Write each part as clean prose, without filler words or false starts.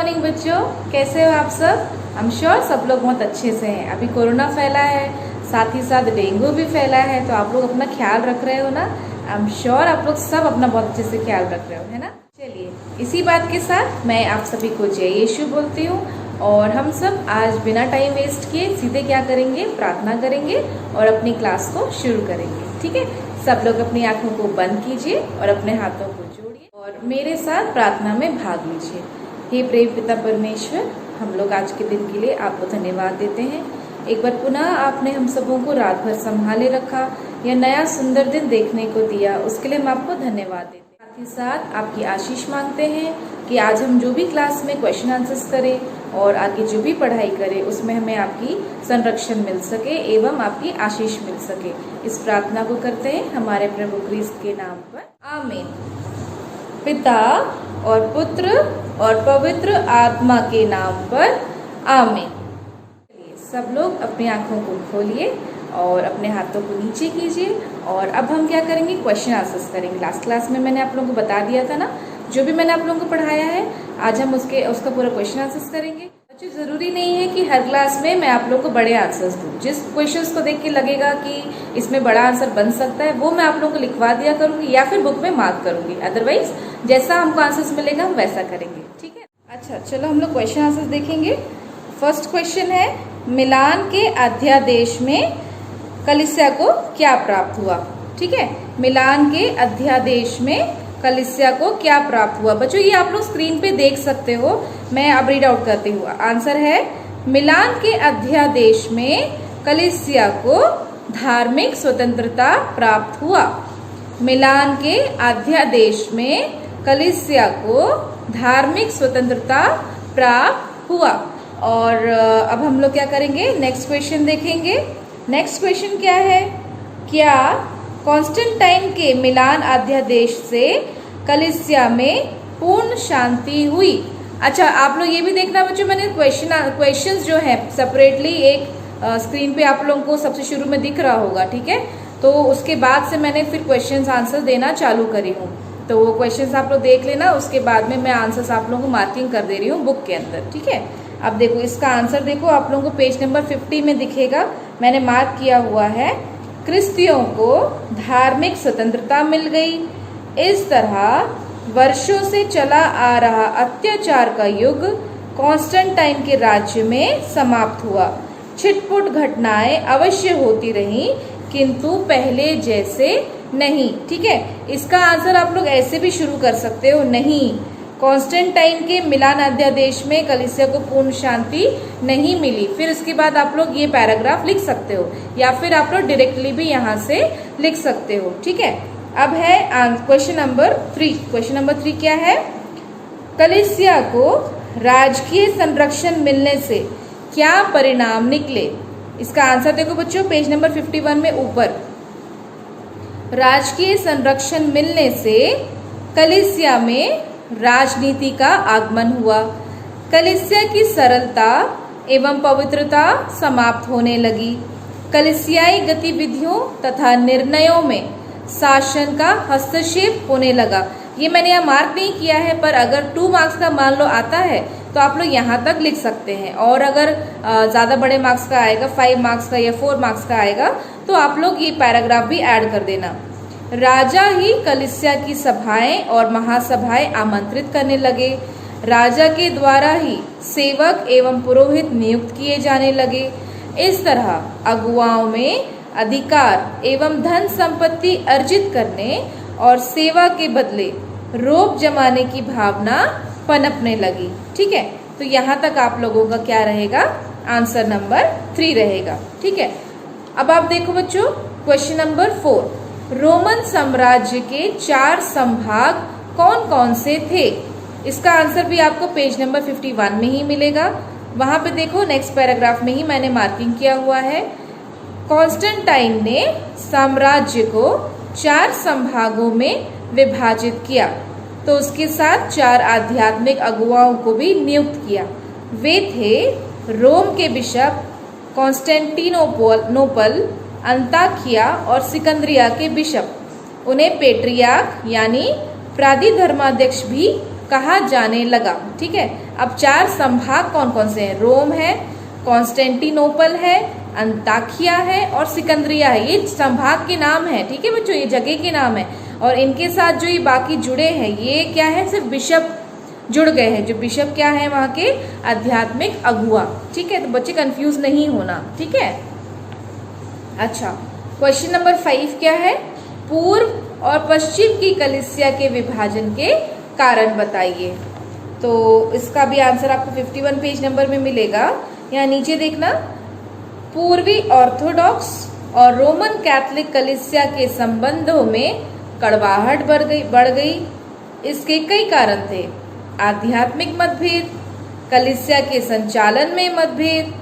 Morning बच्चों, कैसे हो आप सब। आई एम श्योर सब लोग बहुत अच्छे से हैं। अभी कोरोना फैला है, साथ ही साथ डेंगू भी फैला है, तो आप लोग अपना ख्याल रख रहे हो ना। आई एम श्योर आप लोग सब अपना बहुत अच्छे से ख्याल रख रहे हो, है ना। चलिए, इसी बात के साथ मैं आप सभी को जय यीशु बोलती हूँ और हम सब आज बिना टाइम वेस्ट किए सीधे क्या करेंगे, प्रार्थना करेंगे और अपनी क्लास को शुरू करेंगे। ठीक है, सब लोग अपनी आंखों को बंद कीजिए और अपने हाथों को जोड़िए और मेरे साथ प्रार्थना में भाग लीजिए। हे प्रेम पिता परमेश्वर, हम लोग आज के दिन के लिए आपको धन्यवाद देते हैं। एक बार पुनः आपने हम सबों को रात भर संभाले रखा, यह नया सुंदर दिन देखने को दिया, उसके लिए हम आपको धन्यवाद देते हैं। साथ ही साथ आपकी आशीष मांगते हैं कि आज हम जो भी क्लास में क्वेश्चन आंसर्स करें और आगे जो भी पढ़ाई करें उसमें हमें आपकी संरक्षण मिल सके एवं आपकी आशीष मिल सके। इस प्रार्थना को करते हैं हमारे प्रभु क्रिस्त के नाम पर, आमीन। पिता और पुत्र और पवित्र आत्मा के नाम पर, आमीन। सब लोग अपनी आंखों को खोलिए और अपने हाथों को नीचे कीजिए और अब हम क्या करेंगे, क्वेश्चन आंसर्स करेंगे। लास्ट क्लास में मैंने आप लोगों को बता दिया था ना, जो भी मैंने आप लोगों को पढ़ाया है आज हम उसका पूरा क्वेश्चन आंसर्स करेंगे। बच्चों, जरूरी नहीं है कि हर क्लास में मैं आप लोगों को बड़े आंसर्स दूं। जिस क्वेश्चंस को देख के लगेगा कि इसमें बड़ा आंसर बन सकता है वो मैं आप लोगों को लिखवा दिया करूंगी या फिर बुक में मार्क करूंगी। अदरवाइज जैसा हमको आंसर्स मिलेगा हम वैसा करेंगे। ठीक है, अच्छा चलो हम लोग क्वेश्चन आंसर्स देखेंगे। फर्स्ट क्वेश्चन है, मिलान के अध्यादेश में कलीसिया को क्या प्राप्त हुआ। ठीक है, मिलान के अध्यादेश में कलीसिया को क्या प्राप्त हुआ। बच्चों ये आप लोग स्क्रीन पे देख सकते हो, मैं अब रीड आउट करती हूँ। आंसर है, मिलान के अध्यादेश में कलीसिया को धार्मिक स्वतंत्रता प्राप्त हुआ। मिलान के अध्यादेश में कलीसिया को धार्मिक स्वतंत्रता प्राप्त हुआ। और अब हम लोग क्या करेंगे, नेक्स्ट क्वेश्चन देखेंगे। नेक्स्ट क्वेश्चन क्या है, क्या कॉन्स्टेंटाइन के मिलान अध्यादेश से कलीसिया में पूर्ण शांति हुई। अच्छा, आप लोग ये भी देखना बच्चों, मैंने क्वेश्चंस जो है सेपरेटली एक स्क्रीन पे आप लोगों को सबसे शुरू में दिख रहा होगा। ठीक है, तो उसके बाद से मैंने फिर क्वेश्चंस आंसर देना चालू करी हूँ, तो वो क्वेश्चंस आप लोग देख लेना। उसके बाद में मैं आंसर्स आप लोगों को मार्किंग कर दे रही हूँ बुक के अंदर। ठीक है, अब देखो इसका आंसर देखो, आप लोगों को पेज नंबर 50 में दिखेगा, मैंने मार्क किया हुआ है, क्रिस्तियों को धार्मिक स्वतंत्रता मिल गई। इस तरह वर्षों से चला आ रहा अत्याचार का युग कॉन्स्टेंटाइन के राज्य में समाप्त हुआ। छिटपुट घटनाएं अवश्य होती रहीं, किंतु पहले जैसे नहीं। ठीक है, इसका आंसर आप लोग ऐसे भी शुरू कर सकते हो, नहीं, कॉन्स्टेंटाइन के मिलान अध्यादेश में कलीसिया को पूर्ण शांति नहीं मिली। फिर इसके बाद आप लोग ये पैराग्राफ लिख सकते हो या फिर आप लोग डायरेक्टली भी यहाँ से लिख सकते हो। ठीक है, अब है क्वेश्चन नंबर 3। क्वेश्चन नंबर 3 क्या है, कलीसिया को राजकीय संरक्षण मिलने से क्या परिणाम निकले। इसका आंसर देखो बच्चों, पेज नंबर 51 में ऊपर, राजकीय संरक्षण मिलने से कलीसिया में राजनीति का आगमन हुआ। कलीसिया की सरलता एवं पवित्रता समाप्त होने लगी। कलीसियाई गतिविधियों तथा निर्णयों में शासन का हस्तक्षेप होने लगा। ये मैंने यहाँ मार्क नहीं किया है, पर अगर 2 मार्क्स का मान लो आता है तो आप लोग यहाँ तक लिख सकते हैं, और अगर ज़्यादा बड़े मार्क्स का आएगा, 5 मार्क्स का या 4 मार्क्स का आएगा, तो आप लोग ये पैराग्राफ भी ऐड कर देना। राजा ही कलीसिया की सभाएं और महासभाएं आमंत्रित करने लगे। राजा के द्वारा ही सेवक एवं पुरोहित नियुक्त किए जाने लगे। इस तरह अगुवाओं में अधिकार एवं धन संपत्ति अर्जित करने और सेवा के बदले रोब जमाने की भावना पनपने लगी। ठीक है, तो यहाँ तक आप लोगों का क्या रहेगा, आंसर नंबर 3 रहेगा। ठीक है, अब आप देखो बच्चों क्वेश्चन नंबर 4, रोमन साम्राज्य के 4 संभाग कौन कौन से थे। इसका आंसर भी आपको पेज नंबर 51 में ही मिलेगा। वहां पे देखो नेक्स्ट पैराग्राफ में ही मैंने मार्किंग किया हुआ है, कॉन्स्टेंटाइन ने साम्राज्य को 4 संभागों में विभाजित किया, तो उसके साथ 4 आध्यात्मिक अगुवाओं को भी नियुक्त किया। वे थे रोम के बिशप कॉन्स्टेंटिनोपल, अंताकिया और सिकंदरिया के बिशप। उन्हें पेट्रियार्क यानी प्रादिधर्माध्यक्ष भी कहा जाने लगा। ठीक है, अब 4 संभाग कौन कौन से हैं? रोम है, कॉन्स्टेंटिनोपल है, अंताकिया है और सिकंदरिया है। ये संभाग के नाम है। ठीक है बच्चों, ये जगह के नाम है। और इनके साथ जो ये बाकी जुड़े हैं, ये क्या है? सिर्फ बिशप जुड़ गए हैं। जो बिशप क्या है? वहां के आध्यात्मिक अगुआ। ठीक है, तो बच्चे कंफ्यूज नहीं होना। ठीक है, अच्छा, क्वेश्चन नंबर 5 क्या है? पूर्व और पश्चिम की कलीसिया के विभाजन के कारण बताइए। तो इसका भी आंसर आपको 51 पेज नंबर में मिलेगा। यहाँ नीचे देखना, पूर्वी ऑर्थोडॉक्स और रोमन कैथोलिक कलीसिया के संबंधों में कड़वाहट बढ़ गई। इसके कई कारण थे। आध्यात्मिक मतभेद, कलीसिया के संचालन में मतभेद,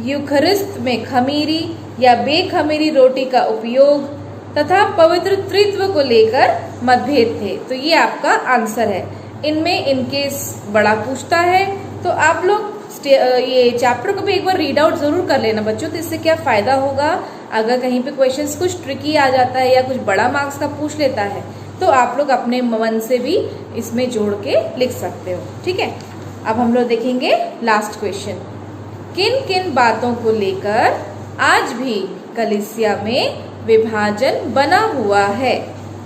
यूखरिस्त में खमीरी या बेखमीरी रोटी का उपयोग तथा पवित्र त्रित्व को लेकर मतभेद थे। तो ये आपका आंसर है। इनमें इनके बड़ा पूछता है, तो आप लोग ये चैप्टर को भी एक बार रीड आउट जरूर कर लेना बच्चों। तो इससे क्या फायदा होगा, अगर कहीं पे क्वेश्चंस कुछ ट्रिकी आ जाता है या कुछ बड़ा मार्क्स का पूछ लेता है, तो आप लोग अपने मन से भी इसमें जोड़ के लिख सकते हो। ठीक है, अब हम लोग देखेंगे लास्ट क्वेश्चन। किन किन बातों को लेकर आज भी कलीसिया में विभाजन बना हुआ है?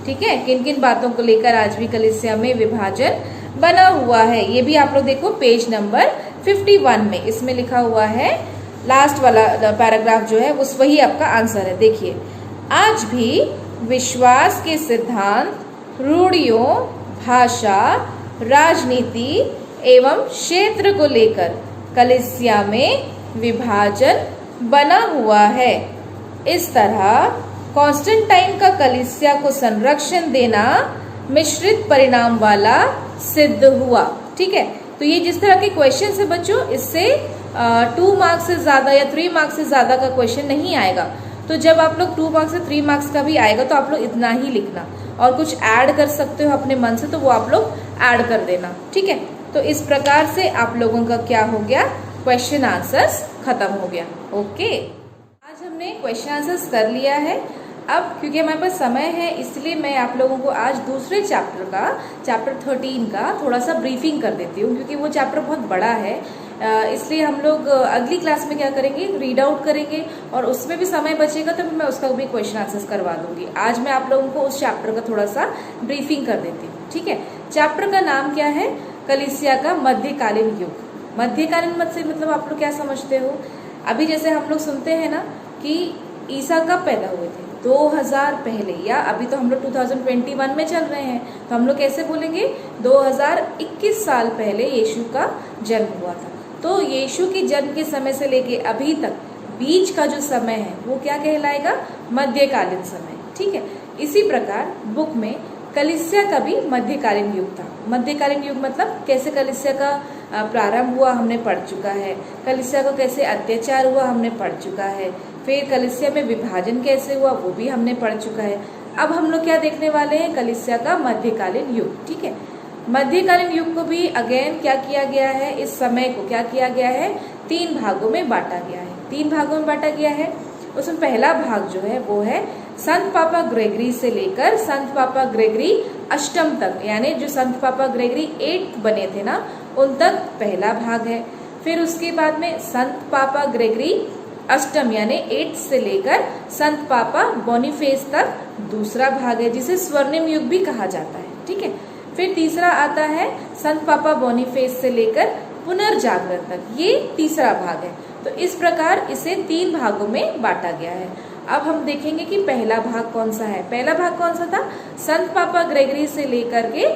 ठीक है, किन किन बातों को लेकर आज भी कलीसिया में विभाजन बना हुआ है? ये भी आप लोग देखो पेज नंबर 51 में, इसमें लिखा हुआ है। लास्ट वाला पैराग्राफ जो है उस वही आपका आंसर है। देखिए, आज भी विश्वास के सिद्धांत, रूढ़ियों, भाषा, राजनीति एवं क्षेत्र को लेकर कलीसिया में विभाजन बना हुआ है। इस तरह कॉन्स्टेंटाइन का कलीसिया को संरक्षण देना मिश्रित परिणाम वाला सिद्ध हुआ। ठीक है, तो ये जिस तरह के क्वेश्चन है बच्चों, इससे 2 मार्क्स से ज्यादा या 3 मार्क्स से ज्यादा का क्वेश्चन नहीं आएगा। तो जब आप लोग 2 मार्क्स से 3 मार्क्स का भी आएगा तो आप लोग इतना ही लिखना, और कुछ ऐड कर सकते हो अपने मन से तो वो आप लोग ऐड कर देना। ठीक है, तो इस प्रकार से आप लोगों का क्या हो गया? क्वेश्चन आंसर्स खत्म हो गया। ओके, आज हमने क्वेश्चन आंसर्स कर लिया है। अब क्योंकि हमारे पास समय है, इसलिए मैं आप लोगों को आज दूसरे चैप्टर का, चैप्टर 13 का थोड़ा सा ब्रीफिंग कर देती हूँ, क्योंकि वो चैप्टर बहुत बड़ा है। इसलिए हम लोग अगली क्लास में क्या करेंगे, रीड आउट करेंगे, और उसमें भी समय बचेगा तो मैं उसका भी क्वेश्चन आंसर्स करवा दूंगी। आज मैं आप लोगों को उस चैप्टर का थोड़ा सा ब्रीफिंग कर देती हूँ। ठीक है, चैप्टर का नाम क्या है? कलीसिया का मध्यकालीन युग। मध्यकालीन मत से मतलब आप लोग क्या समझते हो? अभी जैसे हम लोग सुनते हैं ना कि ईसा कब पैदा हुए थे? 2000 पहले, या अभी तो हम लोग 2021 में चल रहे हैं, तो हम लोग कैसे बोलेंगे? 2021 साल पहले यीशु का जन्म हुआ था। तो यीशु के जन्म के समय से लेके अभी तक बीच का जो समय है वो क्या कहलाएगा? मध्यकालीन समय। ठीक है, इसी प्रकार बुक में कलीसिया का भी मध्यकालीन युग था। मध्यकालीन युग मतलब कैसे कलीसिया का प्रारंभ हुआ हमने पढ़ चुका है, कलीसिया को कैसे अत्याचार हुआ हमने पढ़ चुका है, फिर कलीसिया में विभाजन कैसे हुआ वो भी हमने पढ़ चुका है। अब हम लोग क्या देखने वाले हैं? कलीसिया का मध्यकालीन युग। ठीक है, मध्यकालीन युग को भी अगेन क्या किया गया है? इस समय को क्या किया गया है? 3 भागों में बांटा गया है। 3 भागों में बांटा गया है। उसमें पहला भाग जो है वो है संत पापा ग्रेगरी से लेकर संत पापा ग्रेगरी अष्टम तक, यानी जो संत पापा ग्रेगरी 8 बने थे ना, उन तक पहला भाग है। फिर उसके बाद में संत पापा ग्रेगरी अष्टम यानी 8 से लेकर संत पापा बोनीफेस तक दूसरा भाग है, जिसे स्वर्णिम युग भी कहा जाता है। ठीक है, फिर तीसरा आता है संत पापा बोनीफेस से लेकर पुनर्जागरण तक, ये तीसरा भाग है। तो इस प्रकार इसे 3 भागों में बांटा गया है। अब हम देखेंगे कि पहला भाग कौन सा है। पहला भाग कौन सा था? संत पापा ग्रेगरी से लेकर के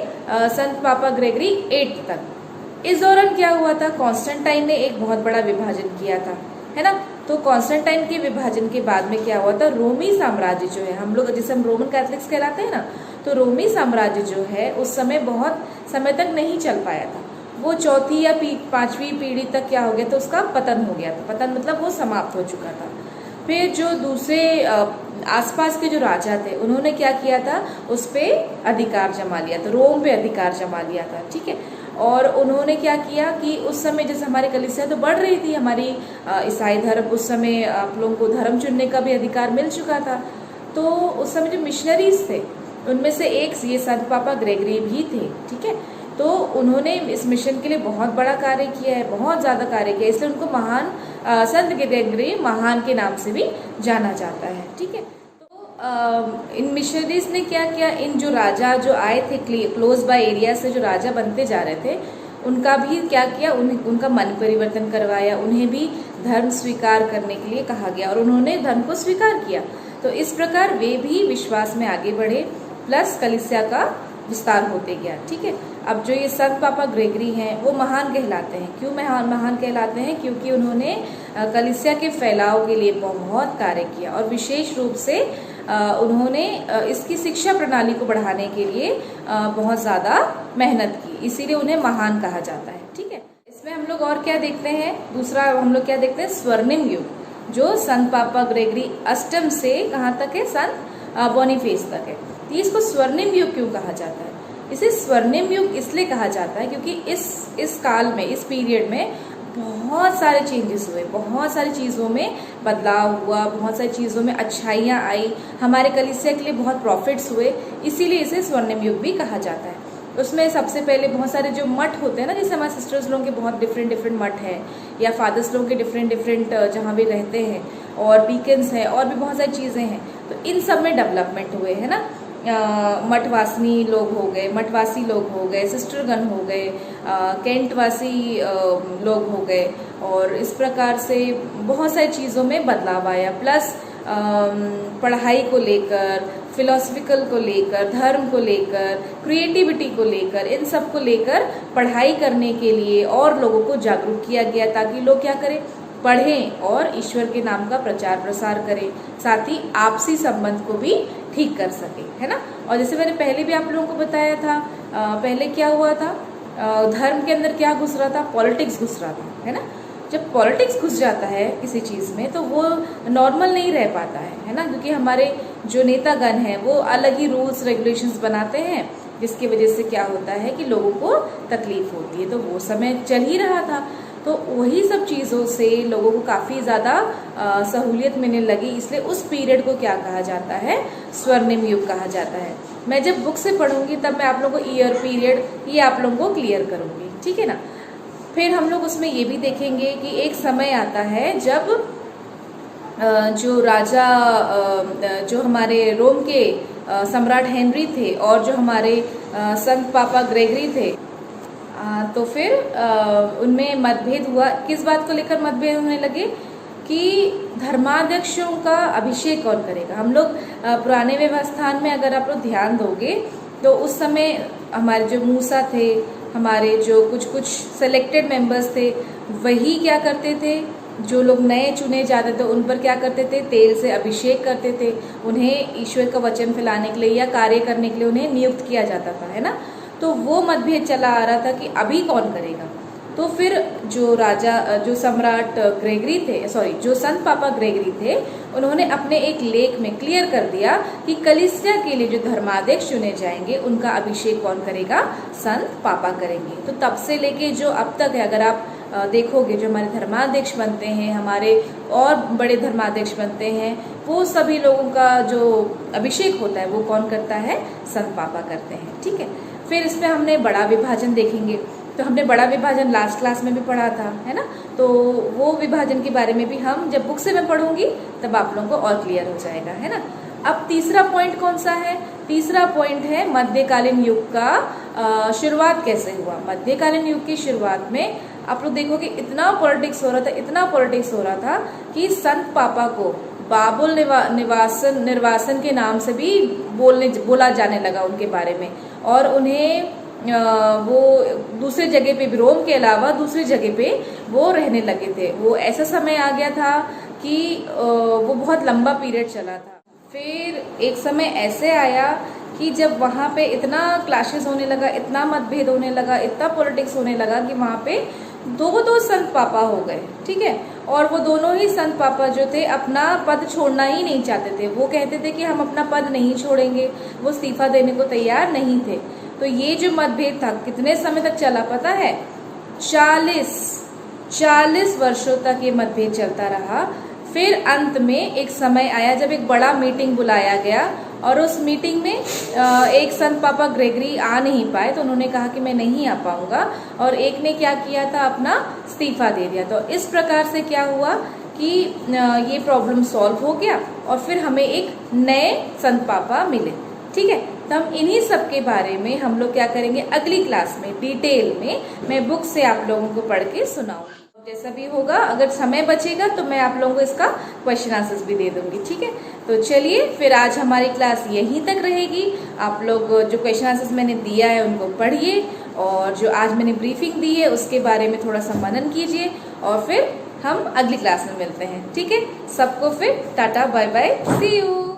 संत पापा ग्रेगरी 8 तक। इस दौरान क्या हुआ था? कॉन्स्टेंटाइन ने एक बहुत बड़ा विभाजन किया था, है ना। तो कॉन्स्टेंटाइन के विभाजन के बाद में क्या हुआ था? रोमी साम्राज्य जो है, हम लोग जिसे हम रोमन कैथोलिक्स कहलाते हैं ना, तो रोमी साम्राज्य जो है उस समय बहुत समय तक नहीं चल पाया था। वो 4वीं या 5वीं पीढ़ी तक क्या हो गया था? उसका पतन हो गया था। पतन मतलब वो समाप्त हो चुका था। फिर जो दूसरे आसपास के जो राजा थे उन्होंने क्या किया था? उस पे अधिकार जमा लिया था, रोम पे अधिकार जमा लिया था। ठीक है, और उन्होंने क्या किया कि उस समय जैसे हमारी कलीसिया तो बढ़ रही थी, हमारी ईसाई धर्म, उस समय आप लोगों को धर्म चुनने का भी अधिकार मिल चुका था। तो उस समय जो मिशनरीज थे उनमें से एक ये संत पापा ग्रेगरी भी थे। ठीक है, तो उन्होंने इस मिशन के लिए बहुत बड़ा कार्य किया है, बहुत ज़्यादा कार्य किया है, इसलिए उनको महान संत ग्रेगरी महान के नाम से भी जाना जाता है। ठीक है, तो इन मिशनरीज ने क्या किया, इन जो राजा जो आए थे क्लोज बाय एरिया से जो राजा बनते जा रहे थे, उनका भी क्या किया, उनका मन परिवर्तन करवाया, उन्हें भी धर्म स्वीकार करने के लिए कहा गया और उन्होंने धर्म को स्वीकार किया। तो इस प्रकार वे भी विश्वास में आगे बढ़े, प्लस कलीसिया का विस्तार होते गया। ठीक है, अब जो ये संत पापा ग्रेगरी हैं वो महान कहलाते हैं। क्यों महान कहलाते हैं? क्योंकि उन्होंने कलीसिया के फैलाव के लिए बहुत कार्य किया और विशेष रूप से उन्होंने इसकी शिक्षा प्रणाली को बढ़ाने के लिए बहुत ज़्यादा मेहनत की, इसीलिए उन्हें महान कहा जाता है। ठीक है, इसमें हम लोग और क्या देखते हैं, दूसरा हम लोग क्या देखते हैं, स्वर्णिम युग, जो संत पापा ग्रेगरी अष्टम से कहाँ तक है, संत बोनीफेस तक है। तो इसको स्वर्णिम युग क्यों कहा जाता है? इसे स्वर्णिम युग इसलिए कहा जाता है क्योंकि इस काल में, इस पीरियड में बहुत सारे चेंजेस हुए, बहुत सारी चीज़ों में बदलाव हुआ, बहुत सारी चीज़ों में अच्छाइयाँ आई, हमारे कलीसिया के लिए बहुत प्रॉफिट्स हुए, इसीलिए इसे स्वर्णिम युग भी कहा जाता है। उसमें सबसे पहले बहुत सारे जो मठ होते हैं ना, जैसे हमारे सिस्टर्स लोगों के बहुत डिफरेंट मठ हैं, या फादर्स लोगों के डिफरेंट जहाँ भी रहते हैं, और बीकन्स हैं, और भी बहुत सारी चीज़ें हैं। तो इन सब में डेवलपमेंट हुए है ना, मठवासी लोग हो गए, सिस्टरगण हो गए, कैंटवासी लोग हो गए, और इस प्रकार से बहुत सारी चीज़ों में बदलाव आया। प्लस पढ़ाई को लेकर, फिलोसफिकल को लेकर, धर्म को लेकर, क्रिएटिविटी को लेकर, इन सब को लेकर पढ़ाई करने के लिए और लोगों को जागरूक किया गया, ताकि लोग क्या करें, पढ़ें और ईश्वर के नाम का प्रचार प्रसार करें, साथ ही आपसी संबंध को भी ठीक कर सके, है ना। और जैसे मैंने पहले भी आप लोगों को बताया था, पहले क्या हुआ था, धर्म के अंदर क्या घुस रहा था, पॉलिटिक्स घुस रहा था, है ना। जब पॉलिटिक्स घुस जाता है किसी चीज़ में तो वो नॉर्मल नहीं रह पाता है ना, क्योंकि हमारे जो नेतागण हैं वो अलग ही रूल्स रेगुलेशंस बनाते हैं, जिसकी वजह से क्या होता है कि लोगों को तकलीफ होती है। तो वो समय चल ही रहा था, तो वही सब चीज़ों से लोगों को काफ़ी ज़्यादा सहूलियत मिलने लगी, इसलिए उस पीरियड को क्या कहा जाता है, स्वर्णिम युग कहा जाता है। मैं जब बुक से पढ़ूंगी तब मैं आप लोगों को ईयर पीरियड ये आप लोगों को क्लियर करूंगी, ठीक है ना। फिर हम लोग उसमें ये भी देखेंगे कि एक समय आता है जब जो राजा जो हमारे रोम के सम्राट हेनरी थे और जो हमारे संत पापा ग्रेगरी थे, तो फिर उनमें मतभेद हुआ। किस बात को लेकर मतभेद होने लगे कि धर्माध्यक्षों का अभिषेक कौन करेगा। हम लोग पुराने व्यवस्थान में अगर आप लोग ध्यान दोगे तो उस समय हमारे जो मूसा थे, हमारे जो कुछ सेलेक्टेड मेंबर्स थे, वही क्या करते थे, जो लोग नए चुने जाते थे उन पर क्या करते थे, तेल से अभिषेक करते थे। उन्हें ईश्वर का वचन फैलाने के लिए या कार्य करने के लिए उन्हें नियुक्त किया जाता था, है ना। तो वो मतभेद चला आ रहा था कि अभी कौन करेगा। तो फिर जो राजा जो सम्राट ग्रेगरी थे, जो संत पापा ग्रेगरी थे, उन्होंने अपने एक लेख में क्लियर कर दिया कि कलीसिया के लिए जो धर्माध्यक्ष चुने जाएंगे उनका अभिषेक कौन करेगा, संत पापा करेंगे। तो तब से लेके जो अब तक है, अगर आप देखोगे जो हमारे धर्माध्यक्ष बनते हैं, हमारे और बड़े धर्माध्यक्ष बनते हैं, वो सभी लोगों का जो अभिषेक होता है वो कौन करता है, संत पापा करते हैं, ठीक है। फिर इसमें हमने बड़ा विभाजन देखेंगे, तो हमने बड़ा विभाजन लास्ट क्लास में भी पढ़ा था, है ना। तो वो विभाजन के बारे में भी हम जब बुक से मैं पढ़ूंगी तब आप लोगों को और क्लियर हो जाएगा, है ना। अब तीसरा पॉइंट कौन सा है, तीसरा पॉइंट है मध्यकालीन युग का शुरुआत कैसे हुआ। मध्यकालीन युग की शुरुआत में आप लोग देखोगे इतना पॉलिटिक्स हो रहा था कि संत पापा को बाबुल निर्वासन के नाम से भी बोला जाने लगा उनके बारे में, और उन्हें वो दूसरे जगह पे भी, रोम के अलावा दूसरी जगह पे वो रहने लगे थे। वो ऐसा समय आ गया था कि वो बहुत लंबा पीरियड चला था। फिर एक समय ऐसे आया कि जब वहाँ पे इतना क्लैशेस होने लगा, इतना मतभेद होने लगा, इतना पॉलिटिक्स होने लगा कि वहाँ पे दो संत पापा हो गए, ठीक है। और वो दोनों ही संत पापा जो थे अपना पद छोड़ना ही नहीं चाहते थे। वो कहते थे कि हम अपना पद नहीं छोड़ेंगे, वो इस्तीफा देने को तैयार नहीं थे। तो ये जो मतभेद था कितने समय तक चला पता है, 40 वर्षों तक ये मतभेद चलता रहा। फिर अंत में एक समय आया जब एक बड़ा मीटिंग बुलाया गया और उस मीटिंग में एक संत पापा ग्रेगरी आ नहीं पाए, तो उन्होंने कहा कि मैं नहीं आ पाऊंगा, और एक ने क्या किया था, अपना इस्तीफा दे दिया। तो इस प्रकार से क्या हुआ कि ये प्रॉब्लम सॉल्व हो गया और फिर हमें एक नए संत पापा मिले। ठीक है, तो हम इन्हीं सब के बारे में हम लोग क्या करेंगे अगली क्लास में डिटेल में, मैं बुक से आप लोगों को पढ़ के सुनाऊंगी। जैसा भी होगा, अगर समय बचेगा तो मैं आप लोगों को इसका क्वेश्चन आंसर्स भी दे दूंगी। ठीक है, तो चलिए फिर आज हमारी क्लास यहीं तक रहेगी। आप लोग जो क्वेश्चन आंसर्स मैंने दिया है उनको पढ़िए, और जो आज मैंने ब्रीफिंग दी है उसके बारे में थोड़ा सा मनन कीजिए, और फिर हम अगली क्लास में मिलते हैं। ठीक है, सबको फिर tata bye bye, see you.